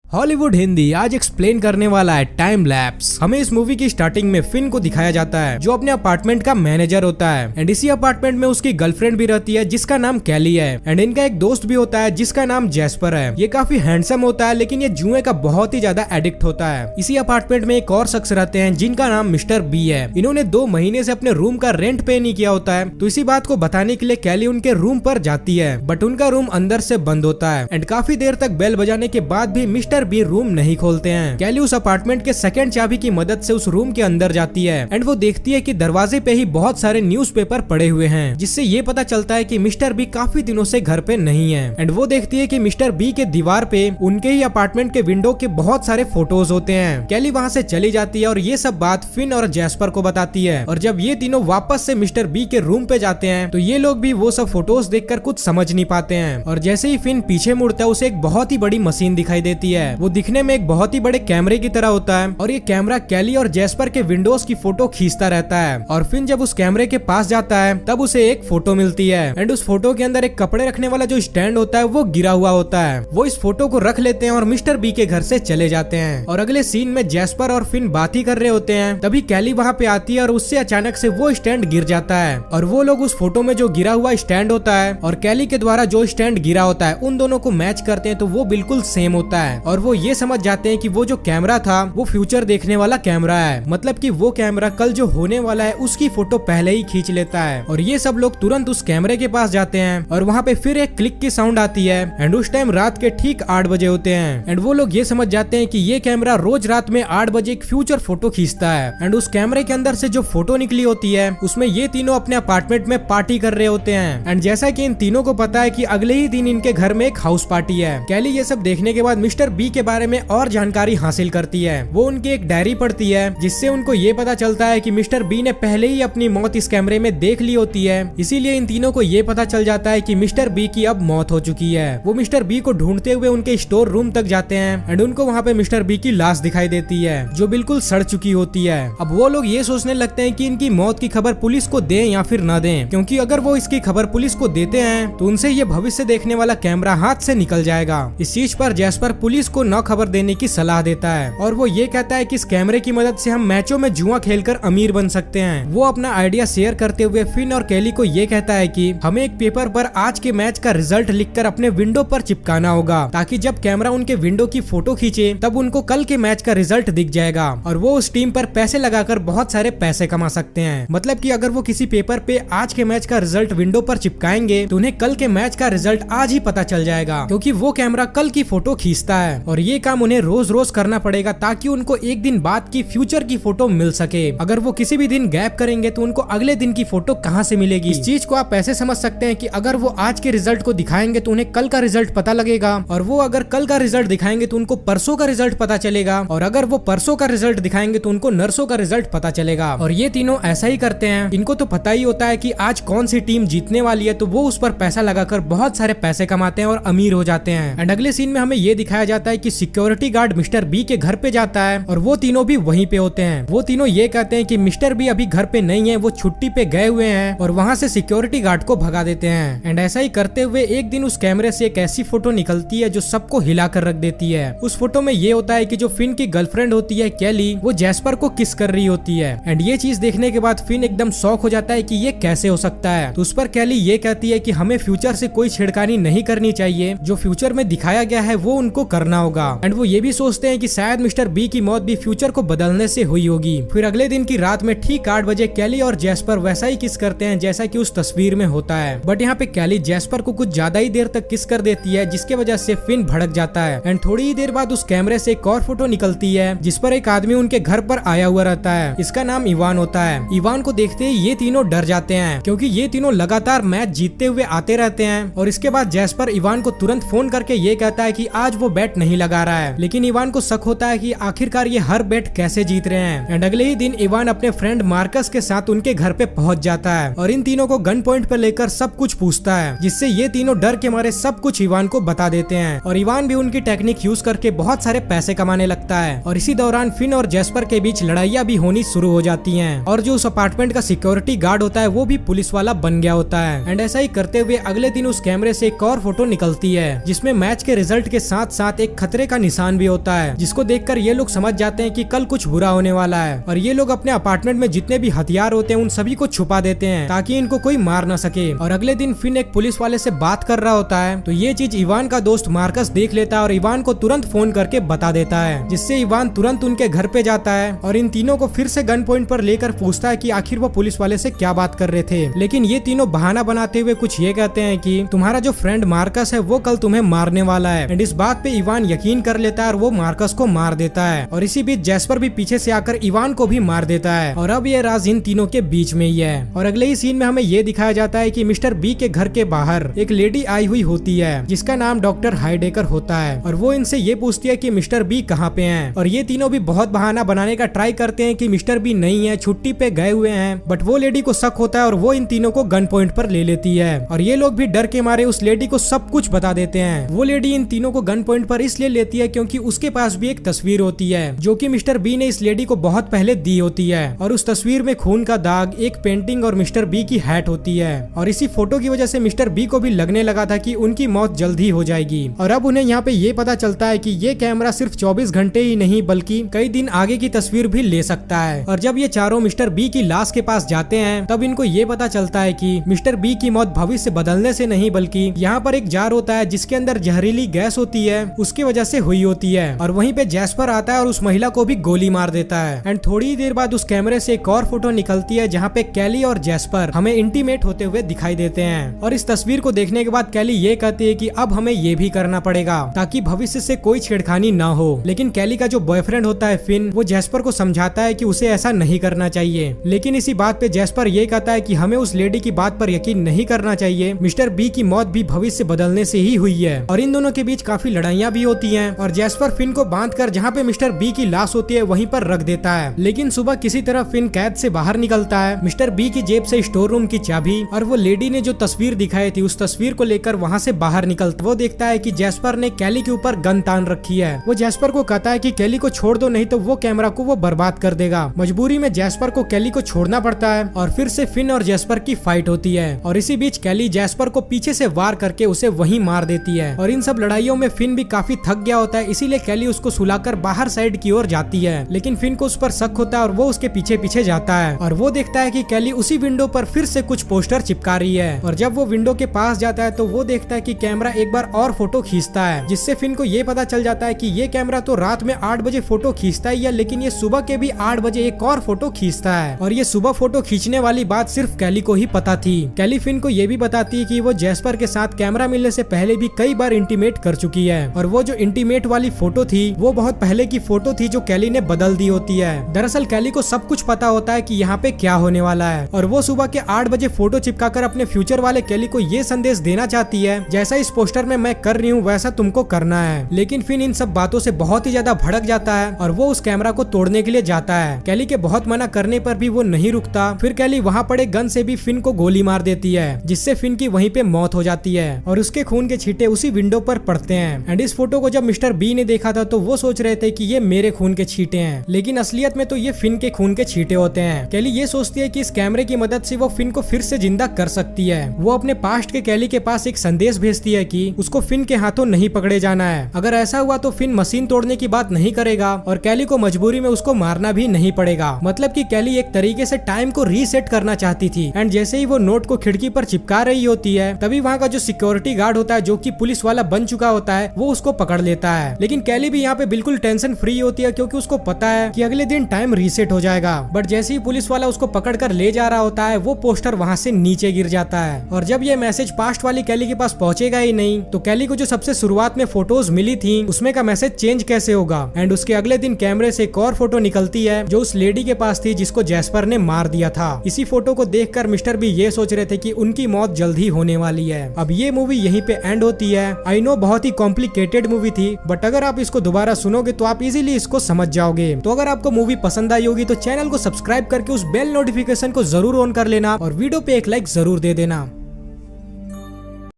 Hollywood Hindi आज explain करने वाला है टाइम लैप्स। हमें इस मूवी की स्टार्टिंग में फिन को दिखाया जाता है जो अपने अपार्टमेंट का मैनेजर होता है एंड इसी अपार्टमेंट में उसकी गर्लफ्रेंड भी रहती है जिसका नाम कैली है एंड इनका एक दोस्त भी होता है जिसका नाम जैस्पर है। ये काफी हैंडसम होता है लेकिन ये जुए का बहुत ही ज्यादा एडिक्ट होता है। इसी अपार्टमेंट में एक और शख्स रहते हैं जिनका नाम मिस्टर बी है। इन्होंने 2 महीने से अपने रूम का रेंट पे नहीं किया होता है, तो इसी बात को बताने के लिए कैली उनके रूम पर जाती है बट उनका रूम अंदर से बंद होता है एंड काफी देर तक बेल बजाने के बाद भी मिस्टर बी रूम नहीं खोलते हैं। कैली उस अपार्टमेंट के सेकंड चाबी की मदद से उस रूम के अंदर जाती है एंड वो देखती है कि दरवाजे पे ही बहुत सारे न्यूज़पेपर पड़े हुए हैं, जिससे ये पता चलता है कि मिस्टर बी काफी दिनों से घर पे नहीं है एंड वो देखती है कि मिस्टर बी के दीवार पे उनके ही अपार्टमेंट के विंडो के बहुत सारे फोटोज होते हैं। कैली वहाँ से चली जाती है और ये सब बात फिन और जैस्पर को बताती है और जब ये तीनों वापस से मिस्टर बी के रूम पे जाते हैं तो ये लोग भी वो सब फोटोज देखकर कुछ समझ नहीं पाते हैं और जैसे ही फिन पीछे मुड़ता है उसे एक बहुत ही बड़ी मशीन दिखाई देती है। वो दिखने में एक बहुत ही बड़े कैमरे की तरह होता है और ये कैमरा कैली और जैस्पर के विंडोज की फोटो खींचता रहता है और फिन जब उस कैमरे के पास जाता है तब उसे एक फोटो मिलती है एंड उस फोटो के अंदर एक कपड़े रखने वाला जो स्टैंड होता है वो गिरा हुआ होता है। वो इस फोटो को रख लेते हैं और मिस्टर बी के घर से चले जाते हैं और अगले सीन में जैस्पर और फिन बात ही कर रहे होते हैं। तभी कैली वहाँ पे आती है और उससे अचानक से वो स्टैंड गिर जाता है और वो लोग उस फोटो में जो गिरा हुआ स्टैंड होता है और कैली के द्वारा जो स्टैंड गिरा होता है उन दोनों को मैच करते हैं तो वो बिल्कुल सेम होता है और वो ये समझ जाते हैं कि वो जो कैमरा था वो फ्यूचर देखने वाला कैमरा है, मतलब कि वो कैमरा कल जो होने वाला है उसकी फोटो पहले ही खींच लेता है। और ये सब लोग तुरंत उस कैमरे के पास जाते हैं और वहाँ पे फिर एक क्लिक की साउंड आती है एंड उस टाइम रात के ठीक 8 बजे होते हैं एंड वो लोग ये समझ जाते हैं कि ये कैमरा रोज रात में 8 बजे एक फ्यूचर फोटो खींचता है एंड उस कैमरे के अंदर से जो फोटो निकली होती है उसमें ये तीनों अपने अपार्टमेंट में पार्टी कर रहे होते हैं एंड जैसा कि इन तीनों को पता है कि अगले ही दिन इनके घर में एक हाउस पार्टी है। कैली ये सब देखने के बाद मिस्टर बी के बारे में और जानकारी हासिल करती है। वो उनकी एक डायरी पढ़ती है जिससे उनको ये पता चलता है कि मिस्टर बी ने पहले ही अपनी मौत इस कैमरे में देख ली होती है, इसीलिए इन तीनों को ये पता चल जाता है कि मिस्टर बी की अब मौत हो चुकी है। वो मिस्टर बी को ढूंढते हुए उनके स्टोर रूम तक जाते हैं एंड उनको वहाँ पे मिस्टर बी की लाश दिखाई देती है जो बिल्कुल सड़ चुकी होती है। अब वो लोग ये सोचने लगते हैं कि इनकी मौत की खबर पुलिस को दें या फिर न दें, क्योंकि अगर वो इसकी खबर पुलिस को देते हैं तो उनसे ये भविष्य देखने वाला कैमरा हाथ से निकल जाएगा। इस चीज पर जैस्पर पुलिस को न खबर देने की सलाह देता है और वो ये कहता है कि इस कैमरे की मदद से हम मैचों में जुआ खेलकर अमीर बन सकते हैं। वो अपना आइडिया शेयर करते हुए फिन और कैली को ये कहता है कि हमें एक पेपर पर आज के मैच का रिजल्ट लिखकर अपने विंडो पर चिपकाना होगा ताकि जब कैमरा उनके विंडो की फोटो खींचे तब उनको कल के मैच का रिजल्ट दिख जाएगा और वो उस टीम पर पैसे लगाकर बहुत सारे पैसे कमा सकते हैं। मतलब कि अगर वो किसी पेपर पे आज के मैच का रिजल्ट विंडो पर चिपकाएंगे तो उन्हें कल के मैच का रिजल्ट आज ही पता चल जाएगा, क्योंकि वो कैमरा कल की फोटो खींचता है और ये काम उन्हें रोज रोज करना पड़ेगा ताकि उनको एक दिन बाद की फ्यूचर की फोटो मिल सके। अगर वो किसी भी दिन गैप करेंगे तो उनको अगले दिन की फोटो कहाँ से मिलेगी। इस चीज को आप ऐसे समझ सकते हैं कि अगर वो आज के रिजल्ट को दिखाएंगे तो उन्हें कल का रिजल्ट पता लगेगा और वो अगर कल का रिजल्ट दिखाएंगे तो उनको परसों का रिजल्ट पता चलेगा और अगर वो परसों का रिजल्ट दिखाएंगे तो उनको नरसों का रिजल्ट पता चलेगा। और ये तीनों ऐसा ही करते हैं। इनको तो पता ही होता है कि आज कौन सी टीम जीतने वाली है, तो वो उस पर पैसा लगाकर बहुत सारे पैसे कमाते हैं और अमीर हो जाते हैं। एंड अगले सीन में हमें ये दिखाया जाता है कि सिक्योरिटी गार्ड मिस्टर बी के घर पे जाता है और वो तीनों भी वहीं पे होते हैं। वो तीनों ये कहते हैं कि मिस्टर बी अभी घर पे नहीं है, वो छुट्टी पे गए हुए हैं और वहाँ से सिक्योरिटी गार्ड को भगा देते हैं। एंड ऐसा ही करते हुए एक दिन उस कैमरे से एक ऐसी फोटो निकलती है जो सबको हिला कर रख देती है। उस फोटो में ये होता है कि जो फिन की गर्लफ्रेंड होती है कैली, वो जैस्पर को किस कर रही होती है एंड ये चीज देखने के बाद फिन एकदम शॉक हो जाता है कि ये कैसे हो सकता है। तो उस पर कैली ये कहती है कि हमें फ्यूचर से कोई छेड़खानी नहीं करनी चाहिए, जो फ्यूचर में दिखाया गया है वो उनको करना होगा। एंड वो ये भी सोचते हैं कि शायद मिस्टर बी की मौत भी फ्यूचर को बदलने से हुई होगी। फिर अगले दिन की रात में ठीक 8 बजे कैली और जैस्पर वैसा ही किस करते हैं जैसा कि उस तस्वीर में होता है, बट यहाँ पे कैली जैस्पर को कुछ ज्यादा ही देर तक किस कर देती है जिसके वजह से फिन भड़क जाता है। एंड थोड़ी ही देर बाद उस कैमरे से एक और फोटो निकलती है जिस पर एक आदमी उनके घर पर आया हुआ रहता है। इसका नाम इवान होता है। इवान को देखते ही ये तीनों डर जाते हैं क्योंकि ये तीनों लगातार मैच जीतते हुए आते रहते हैं और इसके बाद जैस्पर इवान को तुरंत फोन करके ये कहता है कि आज वो बैट नहीं लगा रहा है, लेकिन इवान को शक होता है कि आखिरकार ये हर बैट कैसे जीत रहे हैं। एंड अगले ही दिन इवान अपने फ्रेंड मार्कस के साथ उनके घर पे पहुंच जाता है और इन तीनों को गन पॉइंट पर लेकर सब कुछ पूछता है, जिससे ये तीनों डर के मारे सब कुछ इवान को बता देते हैं और इवान भी उनकी टेक्निक यूज करके बहुत सारे पैसे कमाने लगता है। और इसी दौरान फिन और जैस्पर के बीच लड़ाइयाँ भी होनी शुरू हो जाती हैं और जो उस अपार्टमेंट का सिक्योरिटी गार्ड होता है वो भी पुलिस वाला बन गया होता है। एंड ऐसा ही करते हुए अगले दिन उस कैमरे से एक और फोटो निकलती है जिसमें मैच के रिजल्ट के साथ साथ एक एक खतरे का निशान भी होता है, जिसको देखकर ये लोग समझ जाते हैं कि कल कुछ बुरा होने वाला है। और ये लोग अपने अपार्टमेंट में जितने भी हथियार होते हैं उन सभी को छुपा देते हैं ताकि इनको कोई मार न सके। और अगले दिन फिन एक पुलिस वाले से बात कर रहा होता है, तो ये चीज इवान का दोस्त मार्कस देख लेता है और इवान को तुरंत फोन करके बता देता है, जिससे इवान तुरंत उनके घर पे जाता है और इन तीनों को फिर से गन पॉइंट पर लेकर पूछता है कि आखिर वो पुलिस वाले से क्या बात कर रहे थे। लेकिन ये तीनों बहाना बनाते हुए कुछ ये कहते हैं कि तुम्हारा जो फ्रेंड मार्कस है वो कल तुम्हें मारने वाला है। एंड इस बात पे इवान यकीन कर लेता है और वो मार्कस को मार देता है। और इसी बीच जैस्पर भी पीछे से आकर इवान को भी मार देता है। और अब ये राज इन तीनों के बीच में ही है। और अगले ही सीन में हमें ये दिखाया जाता है कि मिस्टर बी के घर के बाहर एक लेडी आई हुई होती है जिसका नाम डॉक्टर हाइडेकर होता है। और वो इनसे ये पूछती है कि मिस्टर बी कहाँ पे हैं। और ये तीनों भी बहुत बहाना बनाने का ट्राई करते हैं कि मिस्टर बी नहीं है, छुट्टी पे गए हुए हैं। बट वो लेडी को शक होता है और वो इन तीनों को गन पॉइंट पर ले लेती है। और ये लोग भी डर के मारे उस लेडी को सब कुछ बता देते हैं। वो लेडी इन तीनों को गन पॉइंट पर इसलिए लेती है क्योंकि उसके पास भी एक तस्वीर होती है जो कि मिस्टर बी ने इस लेडी को बहुत पहले दी होती है। और उस तस्वीर में खून का दाग, एक पेंटिंग और मिस्टर बी की हैट होती है। और इसी फोटो की वजह से मिस्टर बी को भी लगने लगा था कि उनकी मौत जल्द ही हो जाएगी। और अब उन्हें यहाँ पे ये पता चलता है कि ये कैमरा सिर्फ 24 घंटे ही नहीं बल्कि कई दिन आगे की तस्वीर भी ले सकता है। और जब ये चारों मिस्टर बी की लाश के पास जाते हैं तब इनको ये पता चलता है कि मिस्टर बी की मौत भविष्य बदलने से नहीं बल्कि यहाँ पर एक जार होता है जिसके अंदर जहरीली गैस होती है, उसकी वजह से हुई होती है। और वहीं पे जैस्पर आता है और उस महिला को भी गोली मार देता है। एंड थोड़ी देर बाद उस कैमरे से एक और फोटो निकलती है जहाँ पे कैली और जैस्पर हमें इंटीमेट होते हुए दिखाई देते हैं। और इस तस्वीर को देखने के बाद कैली ये कहती है कि अब हमें ये भी करना पड़ेगा ताकि भविष्य से कोई छेड़खानी ना हो। लेकिन कैली का जो बॉयफ्रेंड होता है फिन, वो जैस्पर को समझाता है कि उसे ऐसा नहीं करना चाहिए। लेकिन इसी बात पे जैस्पर ये कहता है कि हमें उस लेडी की बात पर यकीन नहीं करना चाहिए, मिस्टर बी की मौत भी भविष्य बदलने से ही हुई है। और इन दोनों के बीच काफी लड़ाइयाँ भी होती हैं। और जैस्पर फिन को बांधकर जहाँ पे मिस्टर बी की लाश होती है वहीं पर रख देता है। लेकिन सुबह किसी तरह फिन कैद से बाहर निकलता है। मिस्टर बी की जेब से स्टोर रूम की चाबी और वो लेडी ने जो तस्वीर दिखाई थी उस तस्वीर को लेकर वहाँ से बाहर निकलता। वो देखता है कि जैस्पर ने कैली के ऊपर गन तान रखी है। वो जैस्पर को कहता है कि कैली को छोड़ दो नहीं तो वो कैमरा को वो बर्बाद कर देगा। मजबूरी में जैस्पर को कैली को छोड़ना पड़ता है और फिर से फिन और जैस्पर की फाइट होती है। और इसी बीच कैली जैस्पर को पीछे से वार करके उसे वहीं मार देती है। और इन सब लड़ाइयों में फिन भी काफी थक गया होता है, इसीलिए कैली उसको सुलाकर बाहर साइड की ओर जाती है। लेकिन फिन को उस पर शक होता है और वो उसके पीछे पीछे जाता है। और वो देखता है कि कैली उसी विंडो पर फिर से कुछ पोस्टर चिपका रही है। और जब वो विंडो के पास जाता है तो वो देखता है कि कैमरा एक बार और फोटो खींचता है, जिससे फिन को ये पता चल जाता है कि ये कैमरा तो रात में 8 बजे फोटो खींचता ही है, लेकिन ये सुबह के भी 8 बजे एक और फोटो खींचता है। और ये सुबह फोटो खींचने वाली बात सिर्फ कैली को ही पता थी। कैली फिन को ये भी बताती है कि वो जैस्पर के साथ कैमरा मिलने से पहले भी कई बार इंटीमेट कर चुकी है। और वो जो इंटीमेट वाली फोटो थी वो बहुत पहले की फोटो थी जो कैली ने बदल दी होती है। दरअसल कैली को सब कुछ पता होता है कि यहाँ पे क्या होने वाला है। और वो सुबह के 8 बजे फोटो चिपकाकर अपने फ्यूचर वाले कैली को ये संदेश देना चाहती है, जैसा इस पोस्टर में मैं कर रही हूँ वैसा तुमको करना है। लेकिन फिन इन सब बातों से बहुत ही ज्यादा भड़क जाता है और वो उस कैमरा को तोड़ने के लिए जाता है। कैली के बहुत मना करने पर भी वो नहीं रुकता। फिर कैली वहाँ पड़े गन से भी फिन को गोली मार देती है, जिससे फिन की वहीं पे मौत हो जाती है और उसके खून के छींटे उसी विंडो पर पड़ते हैं। एंड इस फोटो को जब मिस्टर बी ने देखा था तो वो सोच रहे थे कि ये मेरे खून के छींटे हैं, लेकिन असलियत में तो ये फिन के खून के छींटे होते हैं। कैली ये सोचती है कि इस कैमरे की मदद से वो फिन को फिर से जिंदा कर सकती है। वो अपने पास्ट के कैली के पास एक संदेश भेजती है कि उसको फिन के हाथों नहीं पकड़े जाना है। अगर ऐसा हुआ तो फिन मशीन तोड़ने की बात नहीं करेगा और कैली को मजबूरी में उसको मारना भी नहीं पड़ेगा। मतलब कि कैली एक तरीके से टाइम को रीसेट करना चाहती थी। एंड जैसे ही वो नोट को खिड़की पर चिपका रही होती है तभी वहाँ का जो सिक्योरिटी गार्ड होता है जो कि पुलिस वाला बन चुका होता है वो उसको पकड़ लेता है। लेकिन कैली भी यहाँ पे बिल्कुल टेंशन फ्री होती है क्योंकि उसको पता है कि अगले दिन टाइम रीसेट हो जाएगा। बट जैसे ही पुलिस वाला उसको पकड़ कर ले जा रहा होता है वो पोस्टर वहाँ से नीचे गिर जाता है। और जब ये मैसेज पास्ट वाली कैली के पास पहुंचेगा ही नहीं तो कैली को जो सबसे शुरुआत में फोटोज मिली थी उसमें का मैसेज चेंज कैसे होगा। एंड उसके अगले दिन कैमरे से एक और फोटो निकलती है जो उस लेडी के पास थी जिसको जैस्पर ने मार दिया था। इसी फोटो को देखकर मिस्टर भी ये सोच रहे थे कि उनकी मौत जल्द ही होने वाली है। अब ये मूवी यहीं पे एंड होती है। आई नो बहुत ही कॉम्प्लिकेटेड मूवी थी बट अगर आप इसको दोबारा सुनोगे तो आप इजीली इसको समझ जाओगे। तो अगर आपको मूवी पसंद आई होगी तो चैनल को सब्सक्राइब करके उस बेल नोटिफिकेशन को जरूर ऑन कर लेना और वीडियो पे एक लाइक जरूर दे देना।